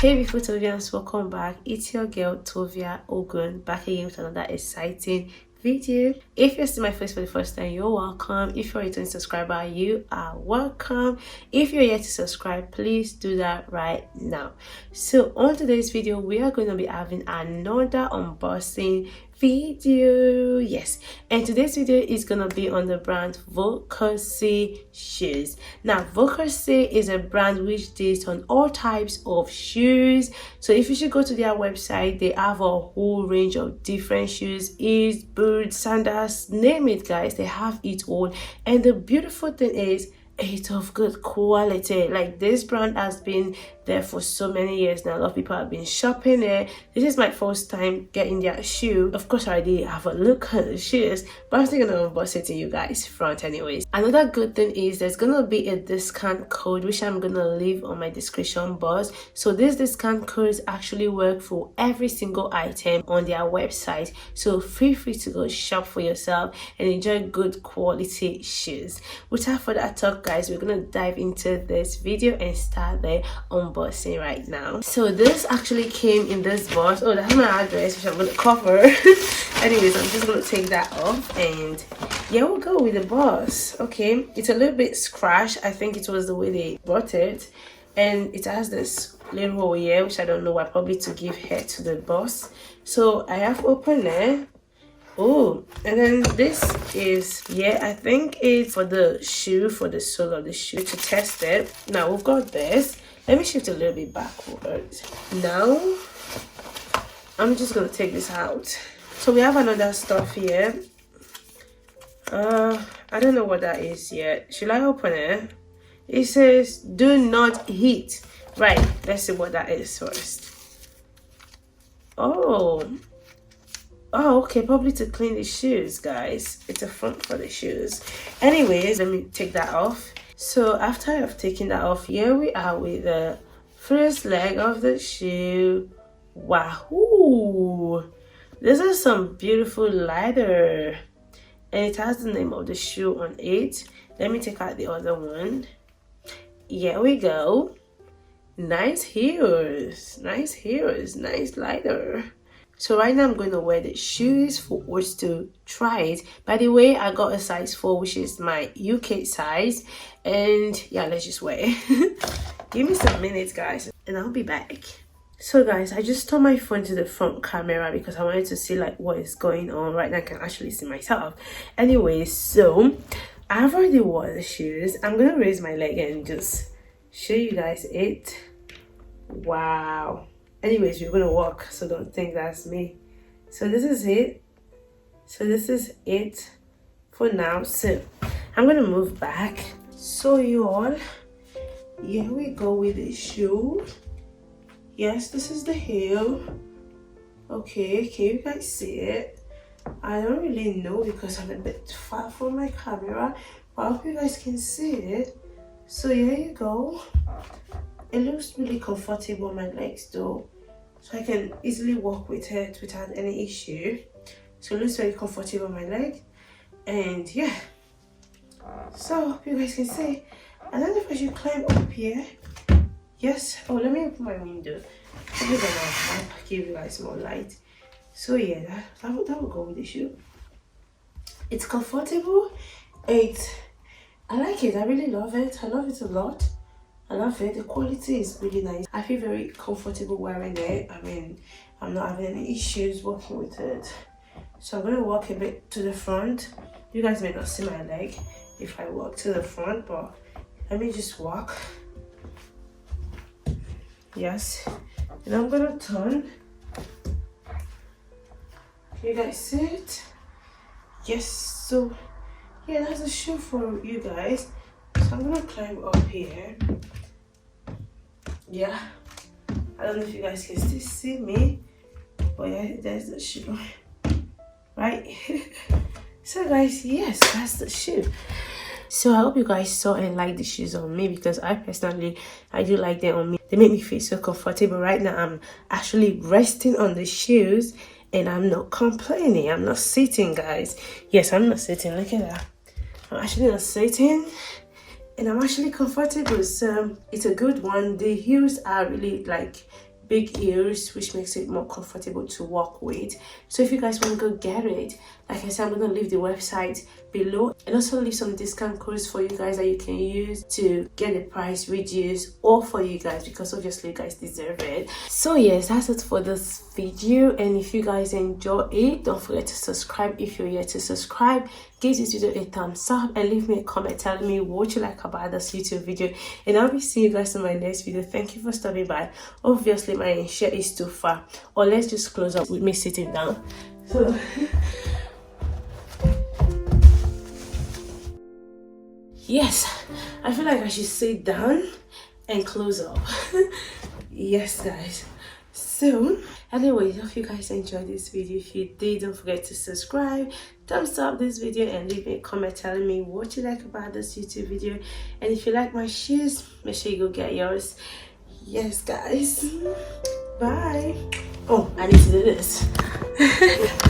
Hey beautiful Tovians, welcome back. It's your girl Tovia Ogun back again with another exciting video. If you're seeing my face for the first time, you're welcome. If you're a returning subscriber, you are welcome. If you're yet to subscribe, please do that right now. So on today's video, we are going to be having another unboxing video. Yes, and today's video is gonna be on the brand VOCOSI Shoes. Now VOCOSI is a brand which deals on all types of shoes. So if you should go to their website, they have a whole range of different shoes, heels, boots, sandals, name it guys, they have it all. And the beautiful thing is it's of good quality. Like, this brand has been there for so many years now. A lot of people have been shopping there. This is my first time getting their shoe. Of course I did have a look at the shoes, but I'm still gonna unbox it to you guys front anyways. Another good thing is there's gonna be a discount code which I'm gonna leave on my description box. So this discount codes actually work for every single item on their website, so feel free to go shop for yourself and enjoy good quality shoes. Without further talk guys, we're gonna dive into this video and start the unboxing right now. So this actually came in this box. Oh, that's my address which I'm gonna cover. Anyways, I'm just gonna take that off and yeah, we'll go with the box. Okay, it's a little bit scratched. I think it was the way they bought it, and it has this little hole here which I don't know why, probably to give hair to the box. So I have opened it. Oh, and then this is, yeah, I think it's for the shoe, for the sole of the shoe, to test it. Now we've got this. Let me shift a little bit backwards. Now I'm just gonna take this out. So we have another stuff here. I don't know what that is yet. Should I open it? It says do not heat. Right, let's see what that is first. Oh, okay, probably to clean the shoes, guys. It's a front for the shoes. Anyways, let me take that off. So after I've taken that off, here we are with the first leg of the shoe. Wow, this is some beautiful leather, and it has the name of the shoe on it. Let me take out the other one. Here we go. Nice heels, nice heels, nice leather. So right now I'm going to wear the shoes for us to try it. By the way, I got a size 4, which is my UK size. And yeah, let's just wear it. Give me some minutes, guys, and I'll be back. So guys, I just turned my phone to the front camera because I wanted to see like what is going on. Right now I can actually see myself. Anyway, so I've already worn the shoes. I'm going to raise my leg and just show you guys it. Wow. Anyways, we're gonna walk, so don't think that's me. So this is it. So this is it for now. So I'm gonna move back. So you all, here we go with the shoe. Yes, this is the heel. Okay, can you guys see it? I don't really know because I'm a bit far from my camera, but I hope you guys can see it. So here you go. It looks really comfortable on my legs though, so I can easily walk with it without any issue. So it looks very comfortable on my leg, and yeah, so hope you guys can see. And then if I should climb up here, yes. Oh, let me open my window. Maybe then I'll give you guys more light. So yeah, that will go with the shoe. It's comfortable. I like it. I really love it. I love it a lot. I love it. The quality is really nice. I feel very comfortable wearing it. I mean, I'm not having any issues walking with it. So I'm gonna walk a bit to the front. You guys may not see my leg if I walk to the front, but let me just walk. Yes, and I'm gonna turn. Can you guys see it? Yes. So yeah, that's a shoe for you guys. So I'm gonna climb up here. Yeah, I don't know if you guys can still see me, but yeah, there's the shoe, right? So guys, yes, that's the shoe. So I hope you guys saw and like the shoes on me, because I personally, I do like them on me. They make me feel so comfortable. Right now I'm actually resting on the shoes and I'm not complaining. I'm not sitting, guys. Yes, I'm not sitting. Look at that. I'm actually not sitting. And I'm actually comfortable, so it's a good one. The heels are really like big heels, which makes it more comfortable to walk with. So if you guys want to go get it, like I said, I'm gonna leave the website below and also leave some discount codes for you guys that you can use to get the price reduced, or for you guys, because obviously you guys deserve it. So yes, that's it for this video, and if you guys enjoy it, don't forget to subscribe if you're yet to subscribe. Give this video a thumbs up and leave me a comment telling me what you like about this YouTube video, and I'll be seeing you guys in my next video. Thank you for stopping by. Obviously my chair is too far, or let's just close up with me sitting down. So yes, I feel like I should sit down and close up. Yes guys, so anyways, I hope you guys enjoyed this video. If you did, don't forget to subscribe, thumbs up this video, and leave me a comment telling me what you like about this YouTube video. And if you like my shoes, make sure you go get yours. Yes guys, bye. Oh, I need to do this.